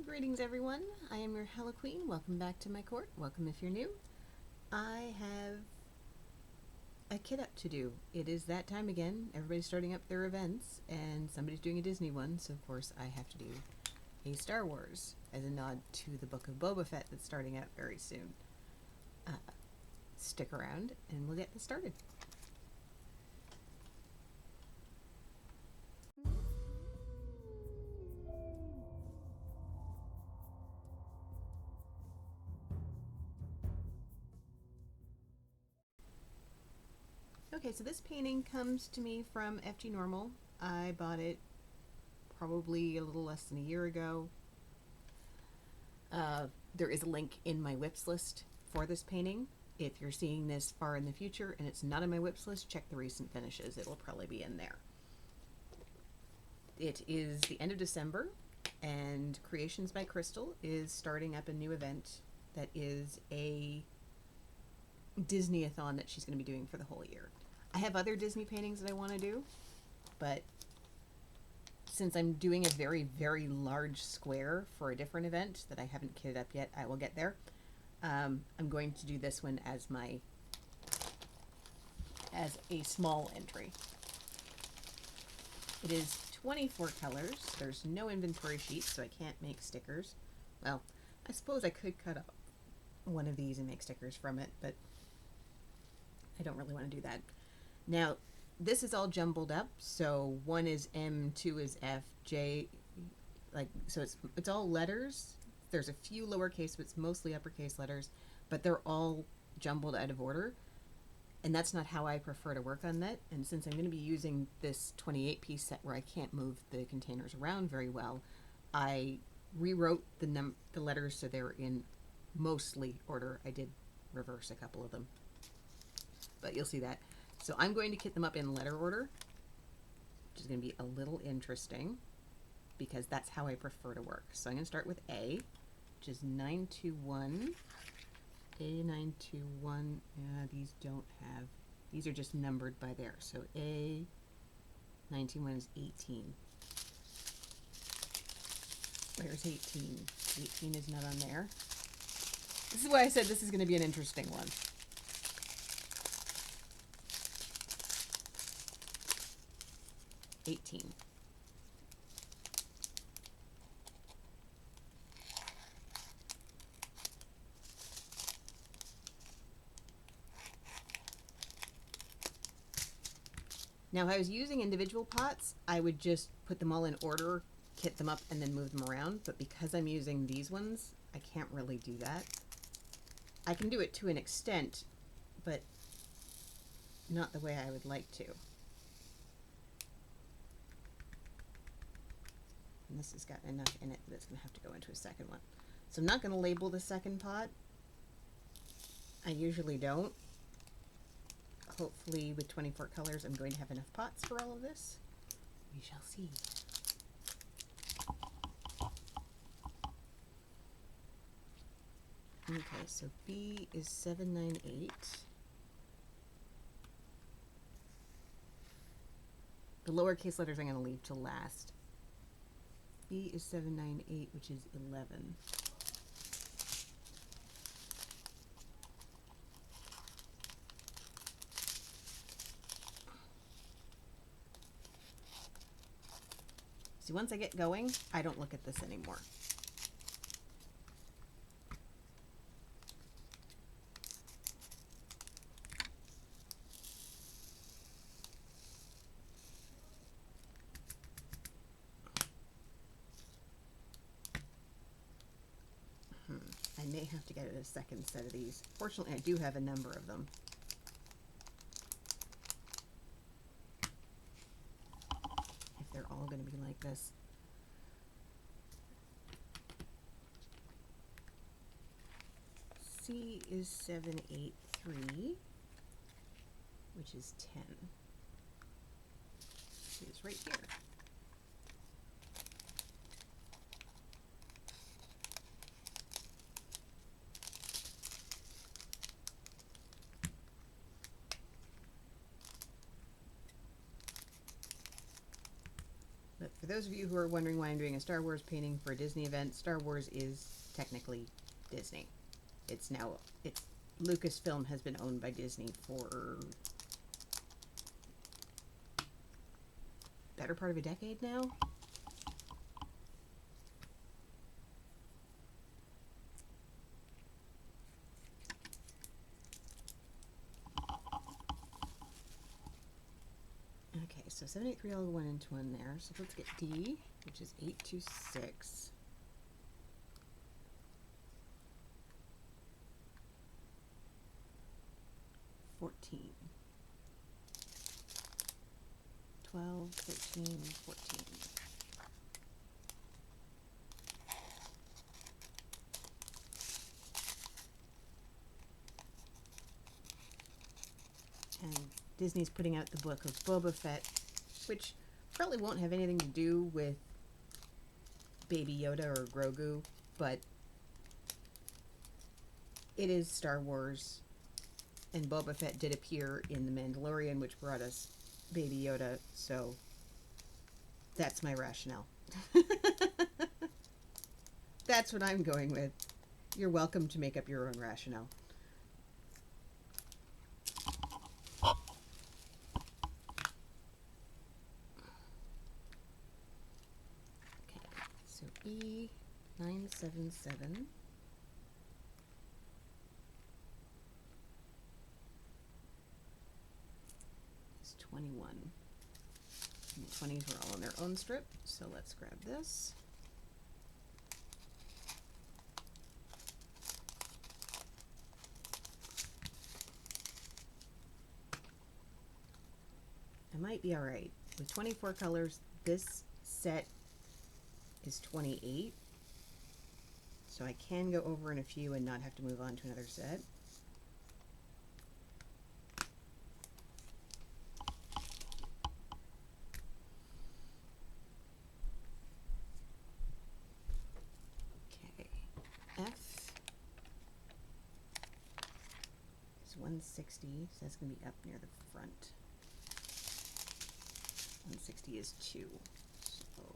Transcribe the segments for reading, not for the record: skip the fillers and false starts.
Greetings everyone, I am your Hello Queen. Welcome back to my court. Welcome if you're new. I have a kit up to do. It is that time again. Everybody's starting up their events and somebody's doing a Disney one, so of course I have to do a Star Wars as a nod to the Book of Boba Fett that's starting out very soon. Stick around and we'll get this started. Okay, so this painting comes to me from FG Normal. I bought it probably a little less than a year ago. There is a link in my whips list for this painting. If you're seeing this far in the future and it's not in my whips list, check the recent finishes. It'll probably be in there. It is the end of December, and Creations by Chrystal is starting up a new event that is a Disney-a-thon that she's going to be doing for the whole year. I have other Disney paintings that I want to do, but since I'm doing a very, very large square for a different event that I haven't kitted up yet, I will get there. I'm going to do this one as a small entry. It is 24 colors. There's no inventory sheet, so I can't make stickers. Well, I suppose I could cut up one of these and make stickers from it, but I don't really want to do that. Now, this is all jumbled up, so 1 is M, 2 is F, J, so it's all letters. There's a few lowercase, but it's mostly uppercase letters, but they're all jumbled out of order, and that's not how I prefer to work on that. And since I'm going to be using this 28-piece set where I can't move the containers around very well, I rewrote the letters so they're in mostly order. I did reverse a couple of them, but you'll see that. So I'm going to kit them up in letter order, which is going to be a little interesting because that's how I prefer to work. So I'm going to start with A, which is 921. A921, these are just numbered by there. So A921 is 18. Where's 18? 18 is not on there. This is why I said this is going to be an interesting one. $18. Now, if I was using individual pots, I would just put them all in order, kit them up, and then move them around. But because I'm using these ones, I can't really do that. I can do it to an extent, but not the way I would like to. And this has got enough in it that it's going to have to go into a second one. So I'm not going to label the second pot. I usually don't. Hopefully with 24 colors I'm going to have enough pots for all of this. We shall see. Okay, so B is 798. The lowercase letters I'm going to leave to last. B is 798, which is 11. See, once I get going, I don't look at this anymore. I may have to get a second set of these. Fortunately, I do have a number of them. If they're all going to be like this. C is 783, which is 10. C is right here. But for those of you who are wondering why I'm doing a Star Wars painting for a Disney event, Star Wars is technically Disney. It's Lucasfilm has been owned by Disney for better part of a decade now. Okay, so 783, I'll go 1 into 1 there. So let's get D, which is 826. $14. 12, 13, 14. And Disney's putting out the book of Boba Fett, which probably won't have anything to do with Baby Yoda or Grogu, but it is Star Wars, and Boba Fett did appear in The Mandalorian, which brought us Baby Yoda, so that's my rationale. That's what I'm going with. You're welcome to make up your own rationale. So E977 is 21. And the 20s were all on their own strip, so let's grab this. I might be alright. With 24 colors, this set is 28, so I can go over in a few and not have to move on to another set. Okay, F is 160, so that's going to be up near the front. 160 is 2. So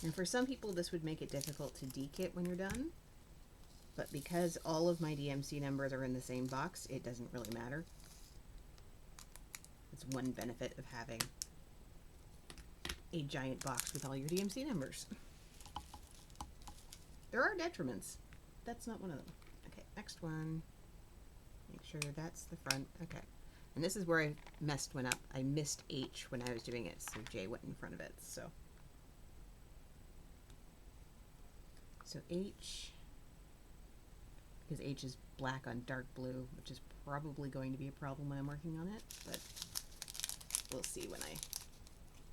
and for some people this would make it difficult to dekit when you're done, but because all of my DMC numbers are in the same box, it doesn't really matter. It's one benefit of having a giant box with all your DMC numbers. There are detriments. That's not one of them. Okay, next one. Make sure that's the front. Okay. And this is where I messed one up. I missed H when I was doing it, so J went in front of it. So H, because H is black on dark blue, which is probably going to be a problem when I'm working on it, but we'll see when I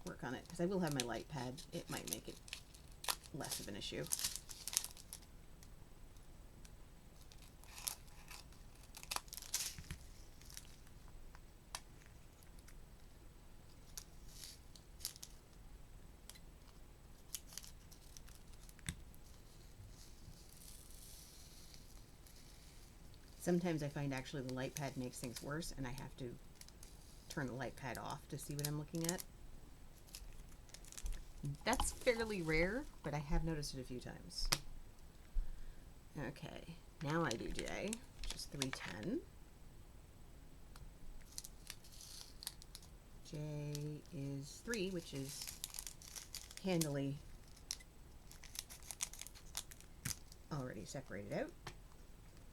work on it, because I will have my light pad. It might make it less of an issue. Sometimes I find actually the light pad makes things worse, and I have to turn the light pad off to see what I'm looking at. That's fairly rare, but I have noticed it a few times. Okay, now I do J, which is 310. J is 3, which is handily already separated out.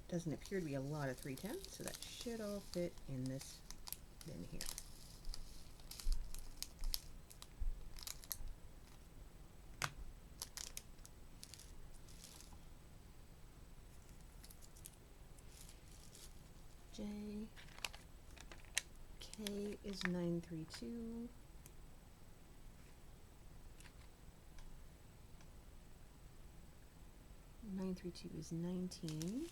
Doesn't appear to be a lot of 310, so that should all fit in this bin here. J, K is 932. Is 19.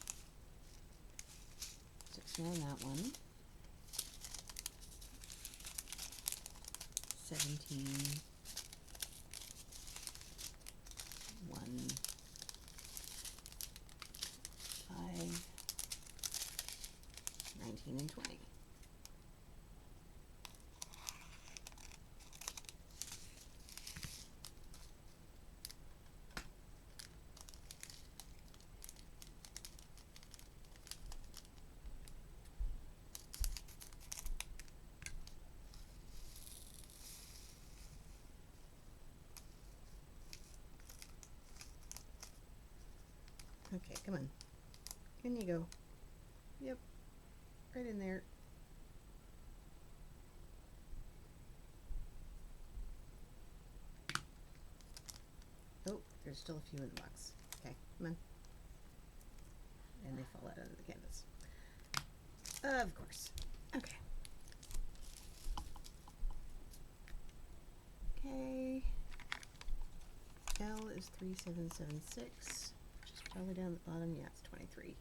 So ignore that one. 17. 1. 19 and 20. Okay, come on. In you go. Yep. Right in there. Oh, there's still a few in the box. Okay, come on. And they fall out onto the canvas. Of course. Okay. Okay. L is 3776. Just probably down the bottom. Yeah, it's 23.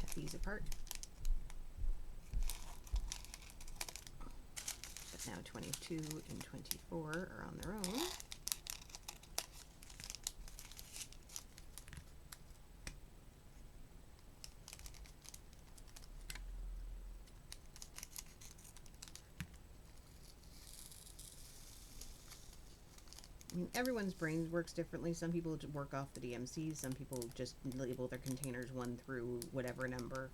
Have to these apart. But now 22 and 24 are on their own. I mean, everyone's brain works differently. Some people work off the DMCs, some people just label their containers 1 through whatever number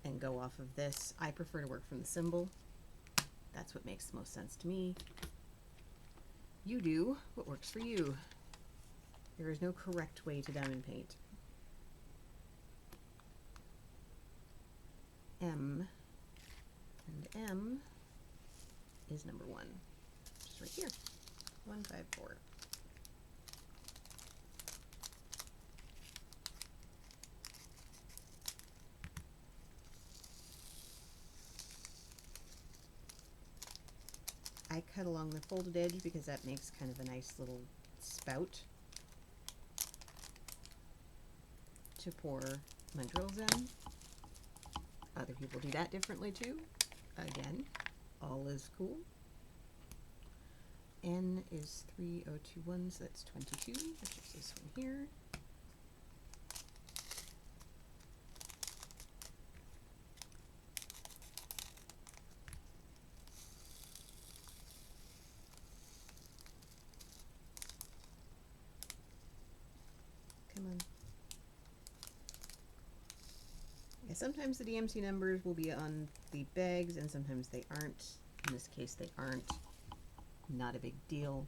and go off of this. I prefer to work from the symbol. That's what makes the most sense to me. You do what works for you. There is no correct way to diamond paint. M, and M is number 1, just right here. 154. I cut along the folded edge because that makes kind of a nice little spout to pour my drills in. Other people do that differently too. Again, all is cool. N is 3021, so that's 22, which is this one here. Come on. Yeah, sometimes the DMC numbers will be on the bags and sometimes they aren't. In this case, they aren't. Not a big deal.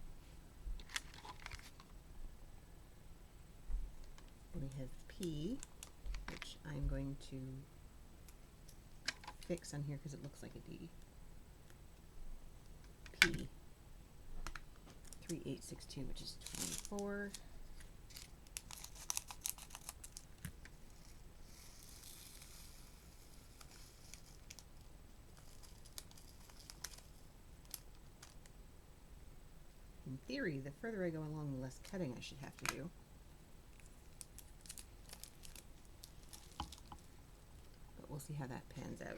We have P, which I'm going to fix on here because it looks like a D. P 3862, which is 24. In theory, the further I go along, the less cutting I should have to do. But we'll see how that pans out.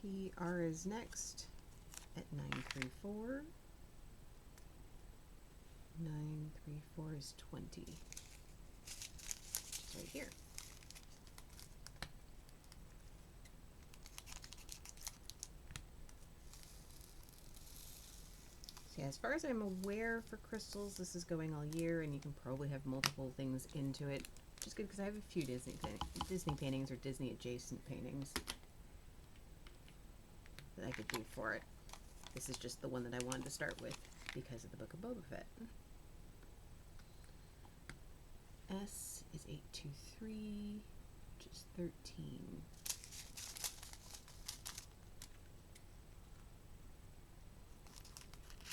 PR is next at 934. 934 is 20. Just right here. So yeah, as far as I'm aware for crystals, this is going all year, and you can probably have multiple things into it, which is good because I have a few Disney paintings or Disney adjacent paintings that I could do for it. This is just the one that I wanted to start with because of the Book of Boba Fett. S is 823, which is 13.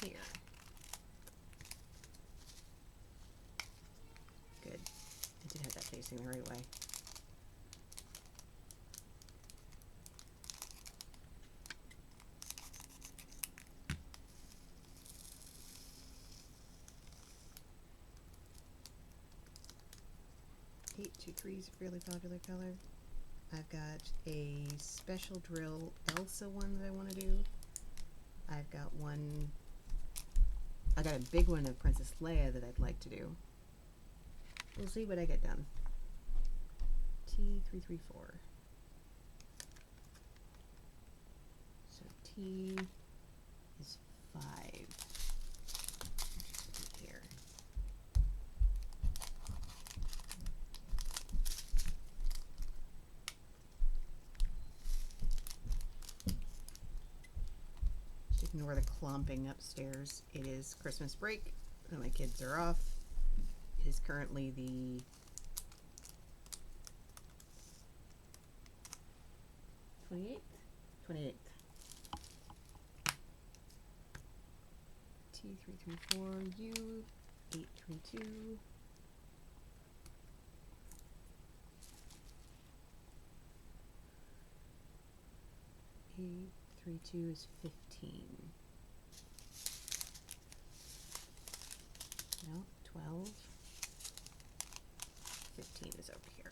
Here. Good. I did have that facing the right way. Eight two three is a fairly popular color. I've got a special drill Elsa one that I want to do. I've got one I got a big one of Princess Leia that I'd like to do. We'll see what I get done. T334. So T is 5. Here. Just ignore the clomping upstairs. It is Christmas break, so my kids are off. It is currently the 28th? 28th. T334, U, 832. 832 is 15. No, 12. 15 is over here.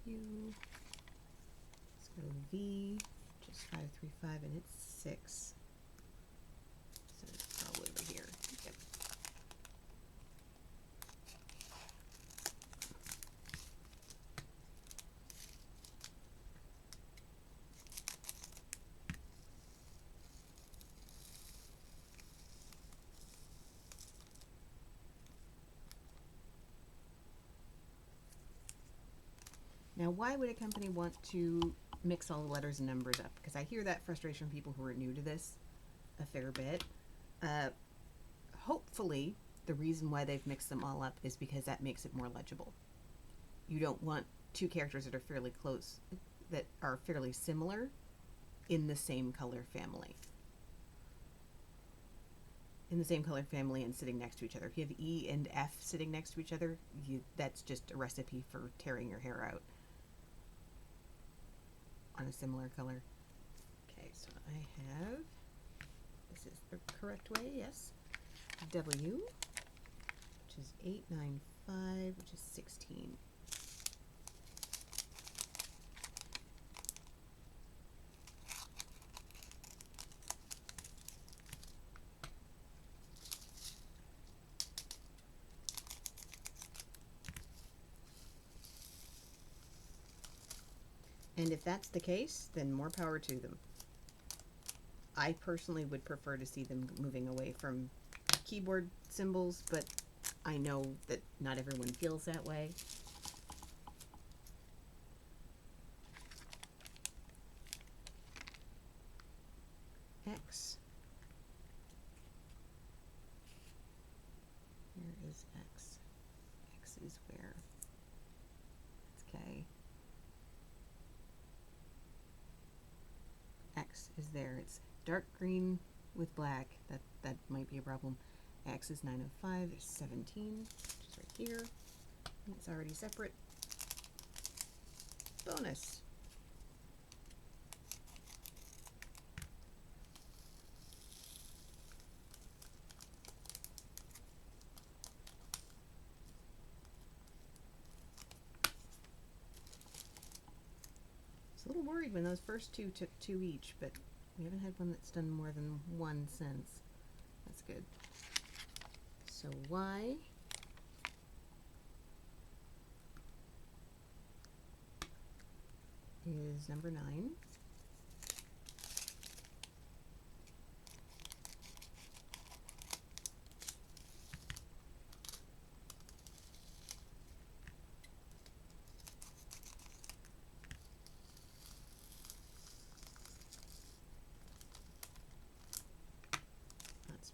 U. Let's go V, which is 535, and it's 6. So it's probably over here. Yep. Now, why would a company want to mix all the letters and numbers up? Because I hear that frustration from people who are new to this a fair bit. Hopefully, the reason why they've mixed them all up is because that makes it more legible. You don't want two characters that are fairly close, that are fairly similar in the same color family. In the same color family and sitting next to each other. If you have E and F sitting next to each other, that's just a recipe for tearing your hair out on a similar color. Okay, so I have, this is the correct way, yes. W, which is 895, which is 16. And if that's the case, then more power to them. I personally would prefer to see them moving away from keyboard symbols, but I know that not everyone feels that way. X. Where is X? X is where? It's K. X is there. It's dark green with black. That might be a problem. X is 905. There's 17, which is right here. And it's already separate. Bonus. A little worried when those first two took 2 each, but we haven't had one that's done more than 1 since. That's good. So Y is number 9.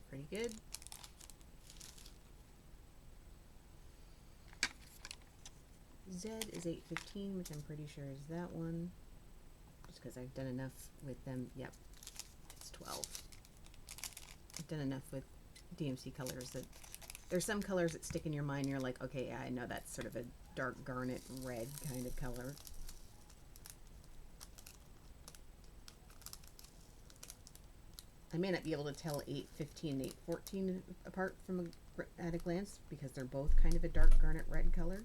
Pretty good. Z is 815, which I'm pretty sure is that one. Just because I've done enough with them. Yep, it's 12. I've done enough with DMC colors that there's some colors that stick in your mind. And you're like, okay, yeah, I know that's sort of a dark garnet red kind of color. I may not be able to tell 815 and 814 apart at a glance because they're both kind of a dark garnet red color.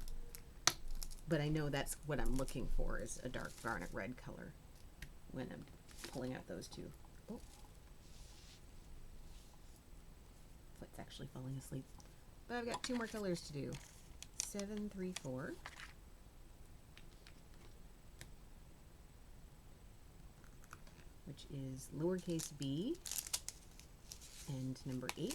But I know that's what I'm looking for, is a dark garnet red color when I'm pulling out those two. Oh. Foot's actually falling asleep. But I've got 2 more colors to do. 734. Which is lowercase b and number 8.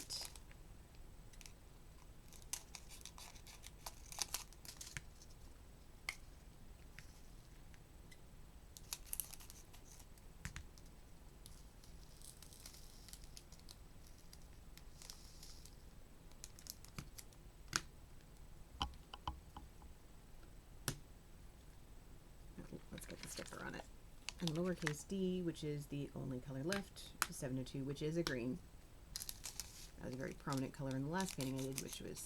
Let's get the sticker on it. And lowercase d, which is the only color left, 702, which is a green. That was a very prominent color in the last painting I did, which was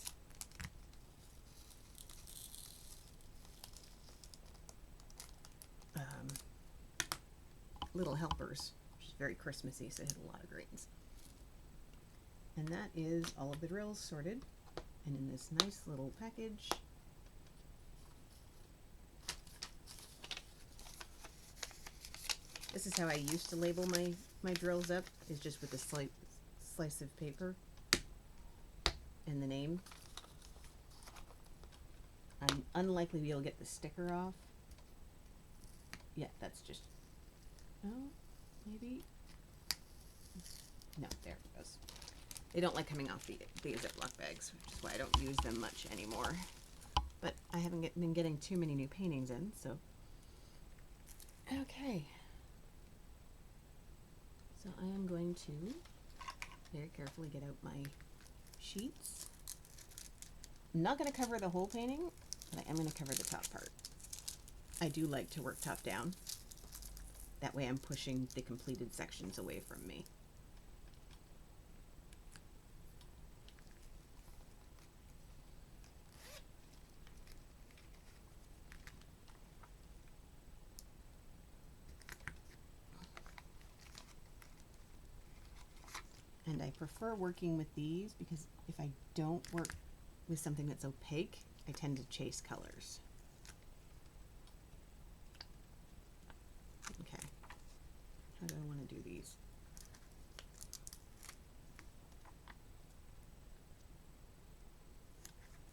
Little Helpers, which is very Christmassy, so it had a lot of greens. And that is all of the drills sorted, and in this nice little package. This is how I used to label my drills up, is just with a slice of paper and the name. I'm unlikely to be able to get the sticker off. Yeah, that's just, oh, maybe? No, there it goes. They don't like coming off the Ziploc bags, which is why I don't use them much anymore. But I haven't been getting too many new paintings in, so. Okay. So I am going to very carefully get out my sheets. I'm not going to cover the whole painting, but I am going to cover the top part. I do like to work top down. That way I'm pushing the completed sections away from me. And I prefer working with these because if I don't work with something that's opaque, I tend to chase colors. Okay, how do I want to do these?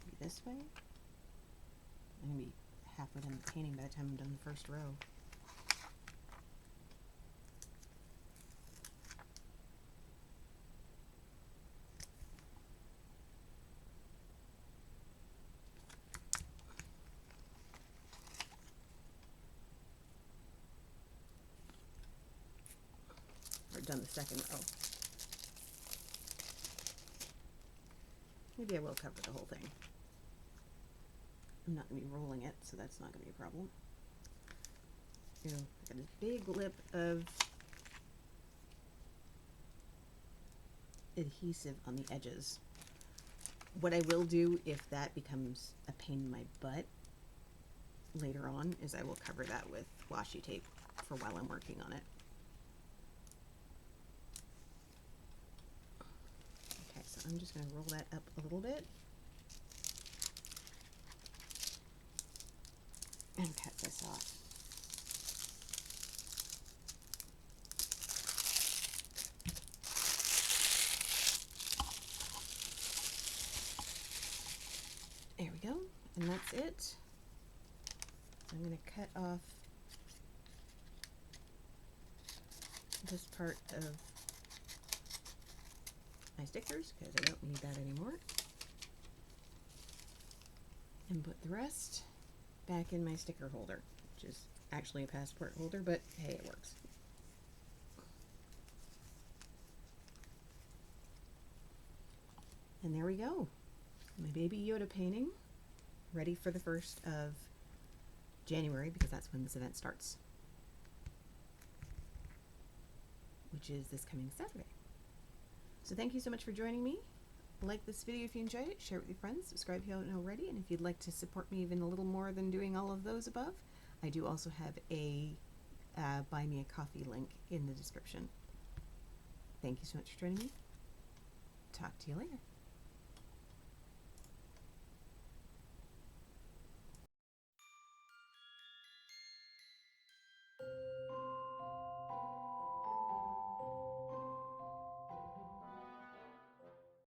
Maybe this way? I'm going to be halfway done the painting by the time I'm done the first row. Done the second row. Maybe I will cover the whole thing. I'm not going to be rolling it, so that's not going to be a problem. Ew, I got a big lip of adhesive on the edges. What I will do if that becomes a pain in my butt later on is I will cover that with washi tape for while I'm working on it. I'm just going to roll that up a little bit and cut this off. There we go, and that's it. So I'm going to cut off this part of my stickers because I don't need that anymore, and put the rest back in my sticker holder, which is actually a passport holder, but hey, it works. And there we go, my baby Yoda painting, ready for the 1st of January because that's when this event starts, which is this coming Saturday. So thank you so much for joining me. Like this video if you enjoyed it, share it with your friends, subscribe if you haven't already, and if you'd like to support me even a little more than doing all of those above, I do also have a buy me a coffee link in the description. Thank you so much for joining me. Talk to you later.